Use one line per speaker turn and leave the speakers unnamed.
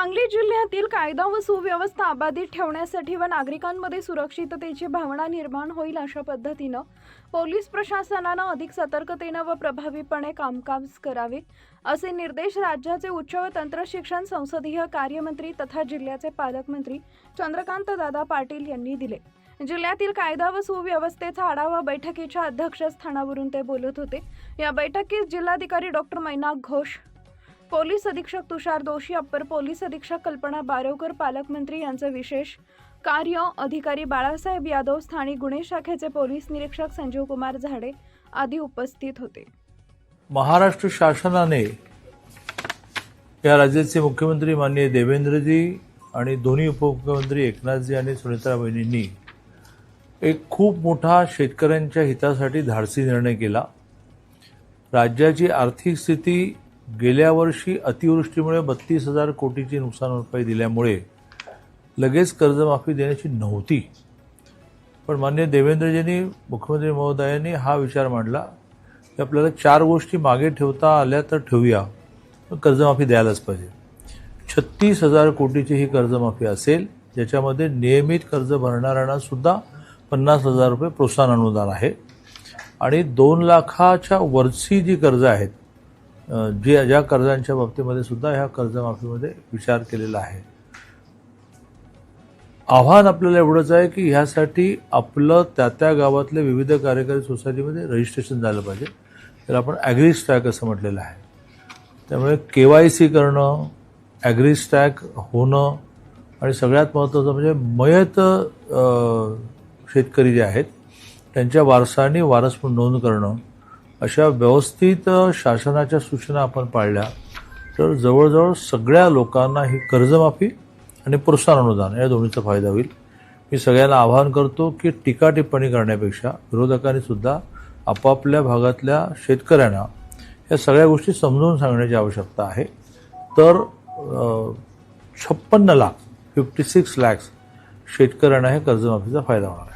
सांगली जिल्ह्यातील कायदा व सुव्यवस्था अबाधित ठेवण्यासाठी व नागरिकांमध्ये सुरक्षिततेची भावना निर्माण होईल अशा पद्धतीनं पोलीस प्रशासनानं अधिक सतर्कतेनं व प्रभावीपणे कामकाज करावे असे निर्देश राज्याचे उच्च व तंत्र शिक्षण संसदीय कार्यमंत्री तथा जिल्ह्याचे पालकमंत्री चंद्रकांत दादा पाटील यांनी दिले। जिल्ह्यातील कायदा व सुव्यवस्थेचा आढावा बैठकीच्या अध्यक्षस्थानावरून ते बोलत होते। या बैठकीत जिल्हाधिकारी डॉक्टर मैनाक घोष, पोलीस अधीक्षक तुषार दोशी, अप्पर पोलीस अधीक्षक कल्पना बारवकर, पालकमंत्री यांचे विशेष कार्य अधिकारी बाळासाहेब यादव, स्थानिक गुन्हे शाखेचे पोलीस निरीक्षक संजीव कुमार झाडे आदी उपस्थित होते।
महाराष्ट्र शासनाने या राज्याचे मुख्यमंत्री माननीय देवेंद्रजी आणि दोन्ही उपमुख्यमंत्री एकनाथजी आणि सुनेत्राबाईंनी एक खूप मोठा शेतकऱ्यांच्या हितासाठी धाडसी निर्णय केला। राज्याची आर्थिक स्थिती गेल्या वर्षी अतिवृष्टीमुळे 32,000 कोटीची नुकसान भरपाई दिल्यामुळे लगेच कर्जमाफी देण्याची नव्हती, पण माननीय देवेंद्रजींनी मुख्यमंत्री महोदयांनी हा विचार मांडला की आपल्याला 4 गोष्टी मागे ठेवता आल्या तर ठेवूया, पण कर्जमाफी द्यायलाच पाहिजे। 36,000 कोटीची ही कर्जमाफी असेल, ज्याच्यामध्ये नियमित कर्ज भरणाऱ्यांना सुद्धा 50,000 रुपये प्रोत्साहन अनुदान आहे आणि 2 लाखाच्या वरची जी कर्ज आहेत, ज्या कर्जांच्या बाबतीमध्ये सुद्धा ह्या कर्जमाफीमध्ये विचार केलेला आहे। आव्हान आपल्याला एवढंच आहे की ह्यासाठी आपलं त्या गावातले विविध कार्यकारी सोसायटीमध्ये रजिस्ट्रेशन झालं पाहिजे, तर आपण ॲग्रीस्टॅक असं म्हटलेलं आहे। त्यामुळे KYC करणं, ॲग्रीस्टॅक होणं आणि सगळ्यात महत्त्वाचं म्हणजे मयत शेतकरी जे आहेत त्यांच्या वारसांनी वारस म्हणून नोंद करणं, अशा व्यवस्थित शासनाच्या सूचना आपण पाळल्या तर जवळजवळ सगळ्या लोकांना ही कर्जमाफी आणि प्रोत्साहन अनुदान या दोन्हीचा फायदा होईल। मी सगळ्यांना आवाहन करतो की टीका टिप्पणी करण्यापेक्षा विरोधकांनी सुद्धा आपापल्या भागातल्या शेतकऱ्यांना या सगळ्या गोष्टी समजावून सांगण्याची आवश्यकता आहे। तर 56 लाख 56 लाख शेतकऱ्यांना हे कर्जमाफीचा फायदा होणार आहे।